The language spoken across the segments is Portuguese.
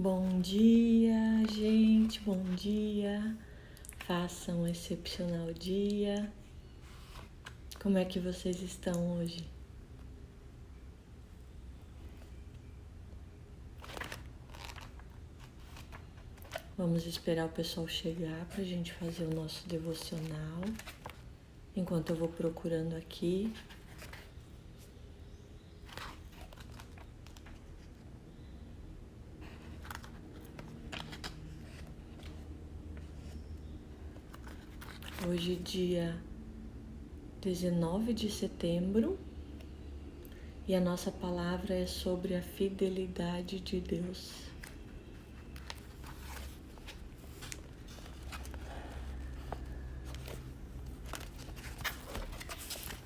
Bom dia, gente, bom dia. Faça um excepcional dia. Como é que vocês estão hoje? Vamos esperar o pessoal chegar para a gente fazer o nosso devocional. Enquanto eu vou procurando aqui. Hoje, dia 19 de setembro, e a nossa palavra é sobre a fidelidade de Deus.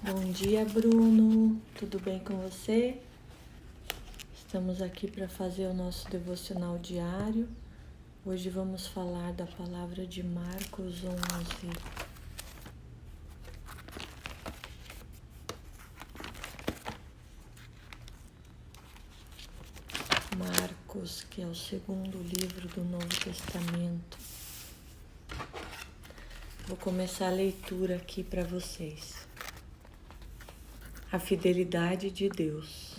Bom dia, Bruno. Tudo bem com você? Estamos aqui para fazer o nosso devocional diário. Hoje vamos falar da palavra de Marcos 11. Marcos, que é o segundo livro do Novo Testamento. Vou começar a leitura aqui para vocês. A fidelidade de Deus.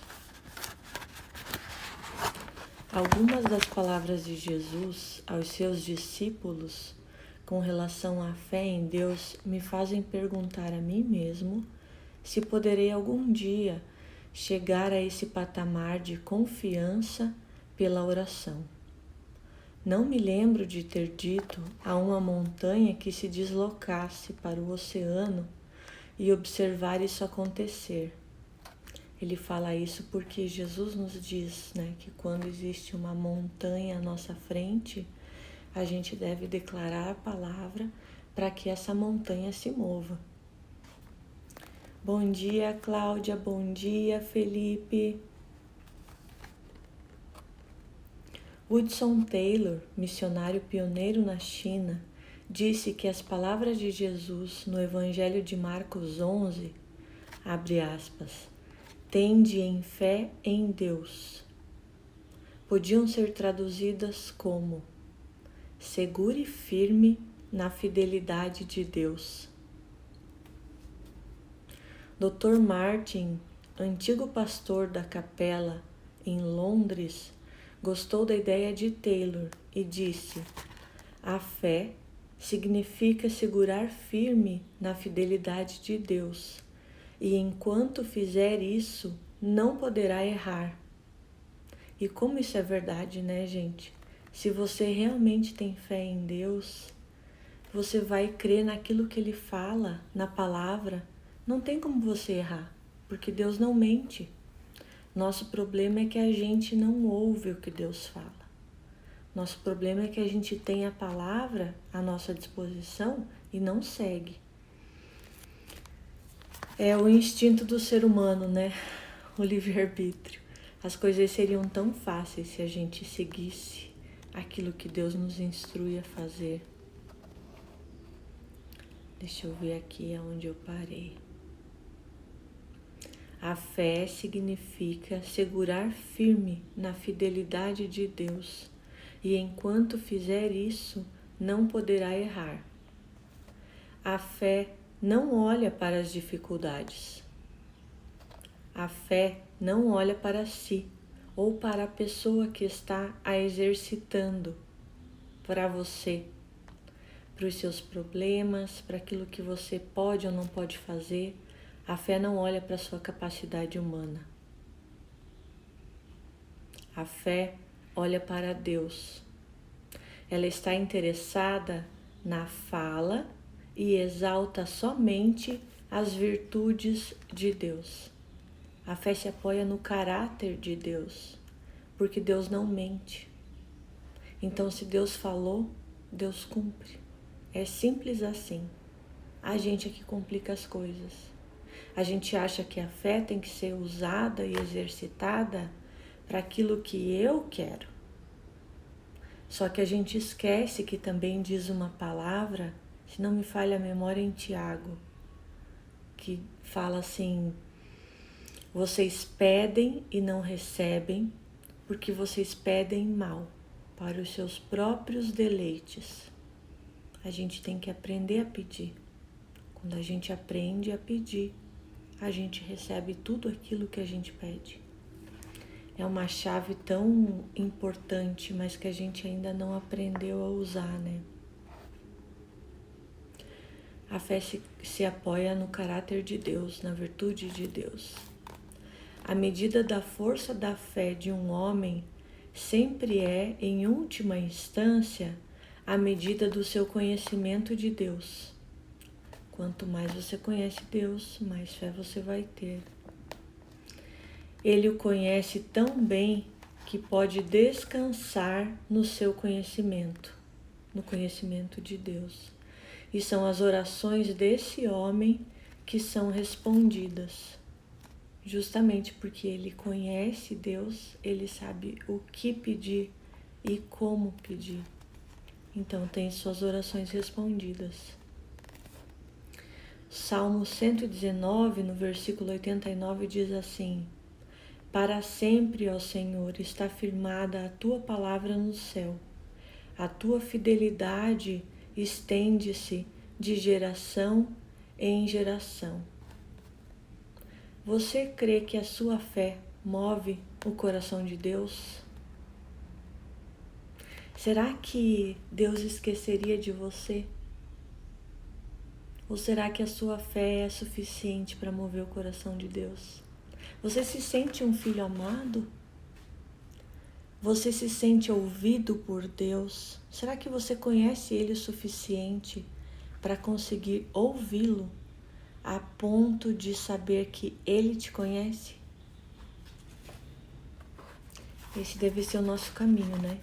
Algumas das palavras de Jesus aos seus discípulos com relação à fé em Deus me fazem perguntar a mim mesmo se poderei algum dia chegar a esse patamar de confiança pela oração. Não me lembro de ter dito a uma montanha que se deslocasse para o oceano e observar isso acontecer. Ele fala isso porque Jesus nos diz, que quando existe uma montanha à nossa frente, a gente deve declarar a palavra para que essa montanha se mova. Bom dia, Cláudia. Bom dia, Felipe. Hudson Taylor, missionário pioneiro na China, disse que as palavras de Jesus no Evangelho de Marcos 11, abre aspas, tende em fé em Deus, podiam ser traduzidas como segure firme na fidelidade de Deus. Dr. Martin, antigo pastor da capela em Londres, gostou da ideia de Taylor e disse: a fé significa segurar firme na fidelidade de Deus, e enquanto fizer isso, não poderá errar. E como isso é verdade, gente? Se você realmente tem fé em Deus, você vai crer naquilo que Ele fala, na palavra. Não tem como você errar, porque Deus não mente. Nosso problema é que a gente não ouve o que Deus fala. Nosso problema é que a gente tem a palavra à nossa disposição e não segue. É o instinto do ser humano, O livre-arbítrio. As coisas seriam tão fáceis se a gente seguisse aquilo que Deus nos instrui a fazer. Deixa eu ver aqui aonde eu parei. A fé significa segurar firme na fidelidade de Deus, e enquanto fizer isso, não poderá errar. A fé não olha para as dificuldades. A fé não olha para si ou para a pessoa que está a exercitando, para você, para os seus problemas, para aquilo que você pode ou não pode fazer. A fé não olha para a sua capacidade humana. A fé olha para Deus. Ela está interessada na fala e exalta somente as virtudes de Deus. A fé se apoia no caráter de Deus, porque Deus não mente. Então, se Deus falou, Deus cumpre. É simples assim. A gente é que complica as coisas. A gente acha que a fé tem que ser usada e exercitada para aquilo que eu quero. Só que a gente esquece que também diz uma palavra, se não me falha a memória, em Tiago, que fala assim: vocês pedem e não recebem, porque vocês pedem mal. para os seus próprios deleites. A gente tem que aprender a pedir. Quando a gente aprende a pedir, a gente recebe tudo aquilo que a gente pede. É uma chave tão importante, mas que a gente ainda não aprendeu a usar, né? A fé se apoia no caráter de Deus, na virtude de Deus. A medida da força da fé de um homem sempre é, em última instância, a medida do seu conhecimento de Deus. Quanto mais você conhece Deus, mais fé você vai ter. Ele o conhece tão bem que pode descansar no seu conhecimento, no conhecimento de Deus. E são as orações desse homem que são respondidas. Justamente porque ele conhece Deus, ele sabe o que pedir e como pedir. Então tem suas orações respondidas. Salmo 119, no versículo 89, diz assim: Para sempre, ó Senhor, está firmada a tua palavra no céu. A tua fidelidade estende-se de geração em geração. Você crê que a sua fé move o coração de Deus? Será que Deus esqueceria de você? Ou será que a sua fé é suficiente para mover o coração de Deus? Você se sente um filho amado? Você se sente ouvido por Deus? Será que você conhece Ele o suficiente para conseguir ouvi-lo a ponto de saber que Ele te conhece? Esse deve ser o nosso caminho, né?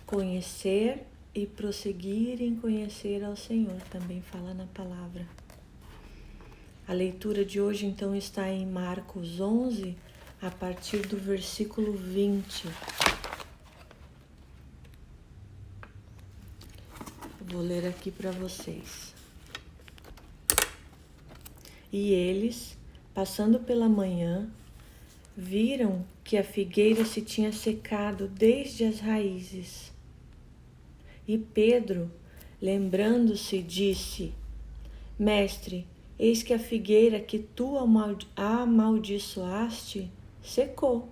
Conhecer e prosseguir em conhecer ao Senhor, também fala na palavra. A leitura de hoje, então, está em Marcos 11, a partir do versículo 20. Vou ler aqui para vocês. E eles, passando pela manhã, viram que a figueira se tinha secado desde as raízes. E Pedro, lembrando-se, disse: Mestre, eis que a figueira que tu amaldiçoaste secou.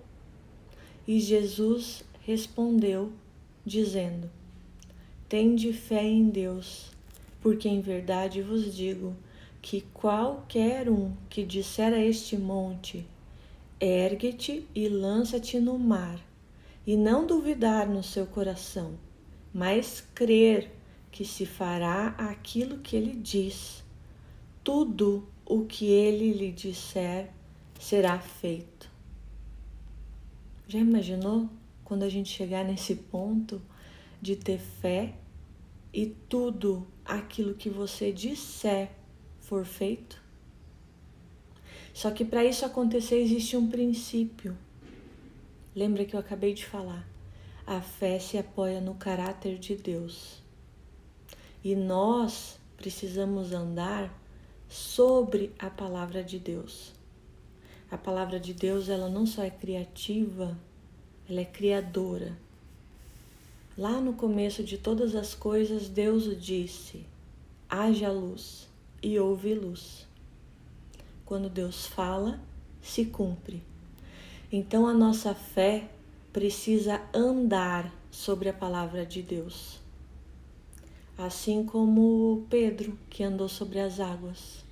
E Jesus respondeu, dizendo: Tende fé em Deus, porque em verdade vos digo que qualquer um que disser a este monte, ergue-te e lança-te no mar, e não duvidar no seu coração, mas crer que se fará aquilo que ele diz, tudo o que ele lhe disser será feito. Já imaginou quando a gente chegar nesse ponto de ter fé e tudo aquilo que você disser for feito? Só que para isso acontecer existe um princípio. Lembra que eu acabei de falar? A fé se apoia no caráter de Deus. E nós precisamos andar sobre a palavra de Deus. A palavra de Deus, ela não só é criativa, ela é criadora. Lá no começo de todas as coisas, Deus disse: haja luz, e houve luz. Quando Deus fala, se cumpre. Então a nossa fé precisa andar sobre a palavra de Deus. Assim como Pedro, que andou sobre as águas.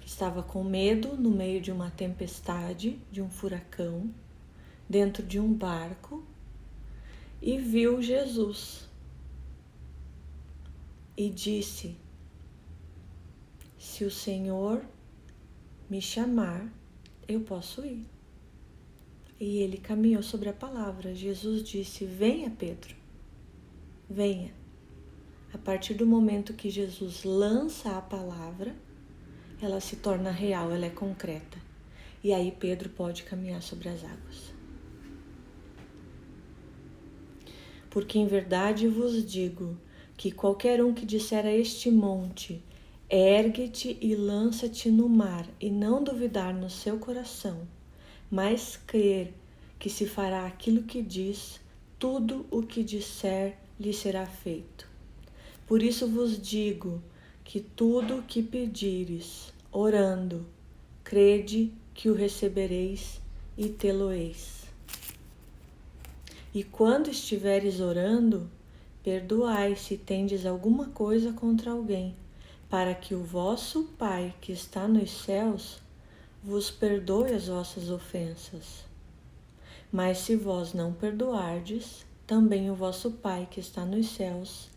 Estava com medo no meio de uma tempestade, de um furacão, dentro de um barco, e viu Jesus. E disse: se o Senhor me chamar, eu posso ir. E ele caminhou sobre a palavra. Jesus disse: venha, Pedro, venha. A partir do momento que Jesus lança a palavra, ela se torna real, ela é concreta. E aí Pedro pode caminhar sobre as águas. Porque em verdade vos digo que qualquer um que disser a este monte, ergue-te e lança-te no mar, e não duvidar no seu coração, mas crer que se fará aquilo que diz, tudo o que disser lhe será feito. Por isso vos digo que tudo o que pedires, orando, crede que o recebereis e tê-lo-eis. E quando estiveres orando, perdoai se tendes alguma coisa contra alguém, para que o vosso Pai que está nos céus vos perdoe as vossas ofensas. Mas se vós não perdoardes, também o vosso Pai que está nos céus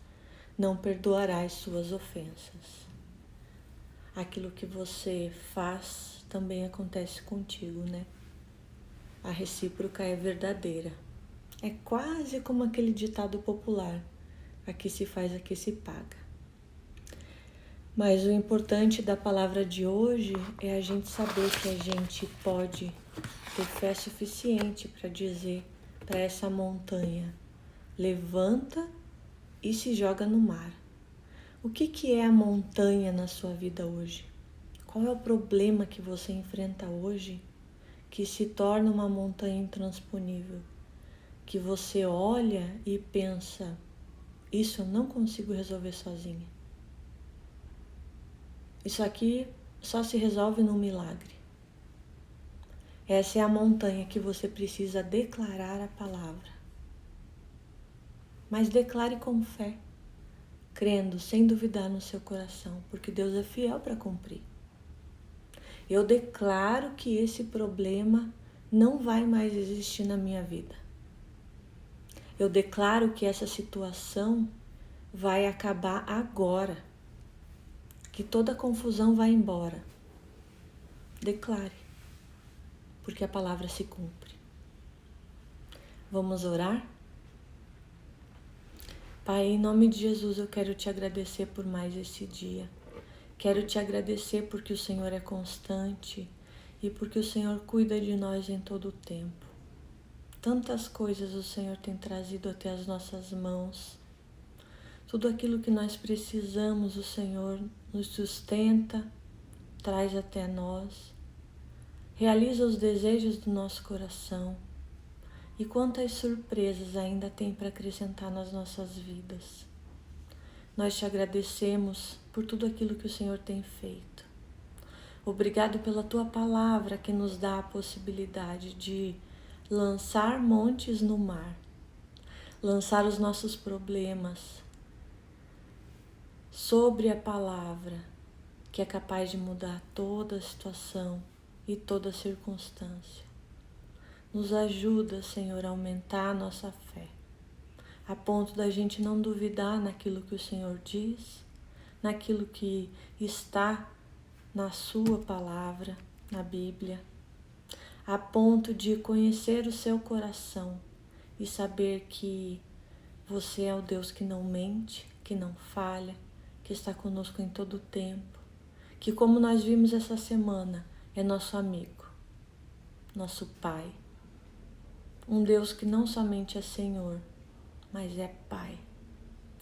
não perdoará as suas ofensas. Aquilo que você faz também acontece contigo, né? A recíproca é verdadeira. É quase como aquele ditado popular: aqui se faz, aqui se paga. Mas o importante da palavra de hoje é a gente saber que a gente pode ter fé suficiente para dizer para essa montanha: levanta e se joga no mar. O que é a montanha na sua vida hoje? Qual é o problema que você enfrenta hoje que se torna uma montanha intransponível? Que você olha e pensa: isso eu não consigo resolver sozinha. Isso aqui só se resolve num milagre. Essa é a montanha que você precisa declarar a palavra. Mas declare com fé, crendo, sem duvidar no seu coração, porque Deus é fiel para cumprir. Eu declaro que esse problema não vai mais existir na minha vida. Eu declaro que essa situação vai acabar agora, que toda confusão vai embora. Declare, porque a palavra se cumpre. Vamos orar? Pai, em nome de Jesus, eu quero te agradecer por mais esse dia. Quero te agradecer porque o Senhor é constante e porque o Senhor cuida de nós em todo o tempo. Tantas coisas o Senhor tem trazido até as nossas mãos. Tudo aquilo que nós precisamos, o Senhor nos sustenta, traz até nós, realiza os desejos do nosso coração. E quantas surpresas ainda tem para acrescentar nas nossas vidas. Nós te agradecemos por tudo aquilo que o Senhor tem feito. Obrigado pela tua palavra que nos dá a possibilidade de lançar montes no mar, lançar os nossos problemas sobre a palavra que é capaz de mudar toda a situação e toda a circunstância. Nos ajuda, Senhor, a aumentar a nossa fé, a ponto da gente não duvidar naquilo que o Senhor diz, naquilo que está na sua palavra, na Bíblia, a ponto de conhecer o seu coração e saber que você é o Deus que não mente, que não falha, que está conosco em todo o tempo, que, como nós vimos essa semana, é nosso amigo, nosso Pai. Um Deus que não somente é Senhor, mas é Pai,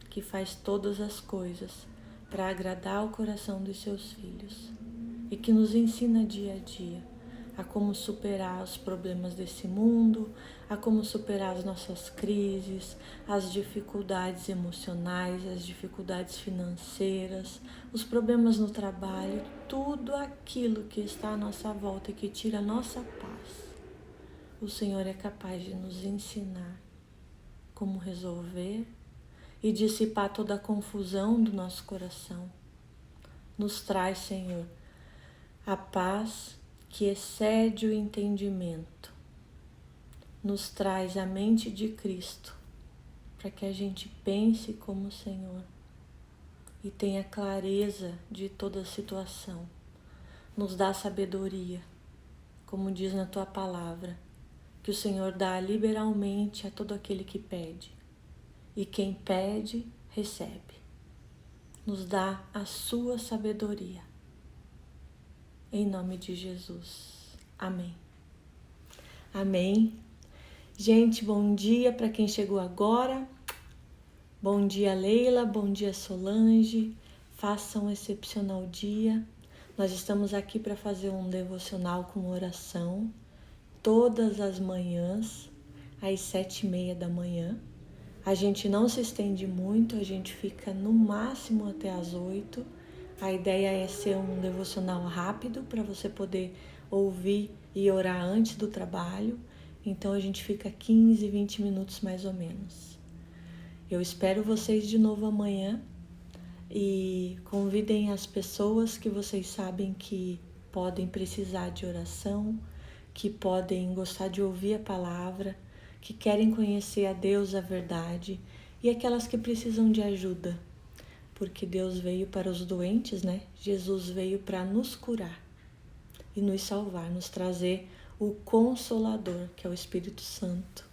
que faz todas as coisas para agradar o coração dos seus filhos e que nos ensina dia a dia a como superar os problemas desse mundo, a como superar as nossas crises, as dificuldades emocionais, as dificuldades financeiras, os problemas no trabalho, tudo aquilo que está à nossa volta e que tira a nossa paz. O Senhor é capaz de nos ensinar como resolver e dissipar toda a confusão do nosso coração. Nos traz, Senhor, a paz que excede o entendimento. Nos traz a mente de Cristo, para que a gente pense como o Senhor e tenha clareza de toda a situação. Nos dá sabedoria, como diz na tua palavra, que o Senhor dá liberalmente a todo aquele que pede. E quem pede, recebe. Nos dá a sua sabedoria. Em nome de Jesus. Amém. Amém. Gente, bom dia para quem chegou agora. Bom dia, Leila. Bom dia, Solange. Façam um excepcional dia. Nós estamos aqui para fazer um devocional com oração todas as manhãs, às 7h30 da manhã. A gente não se estende muito, a gente fica no máximo até às 8. A ideia é ser um devocional rápido para você poder ouvir e orar antes do trabalho. Então a gente fica 15, 20 minutos mais ou menos. Eu espero vocês de novo amanhã e convidem as pessoas que vocês sabem que podem precisar de oração, que podem gostar de ouvir a palavra, que querem conhecer a Deus, a verdade, e aquelas que precisam de ajuda, porque Deus veio para os doentes, né? Jesus veio para nos curar e nos salvar, nos trazer o Consolador, que é o Espírito Santo,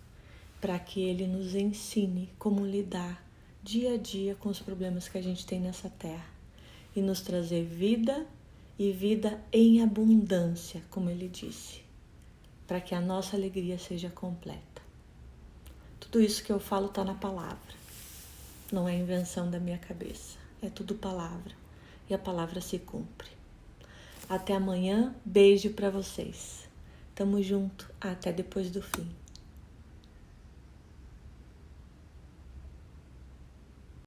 para que Ele nos ensine como lidar dia a dia com os problemas que a gente tem nessa terra e nos trazer vida e vida em abundância, como Ele disse, para que a nossa alegria seja completa. Tudo isso que eu falo está na palavra, não é invenção da minha cabeça, é tudo palavra e a palavra se cumpre. Até amanhã, beijo para vocês. Tamo junto, até depois do fim.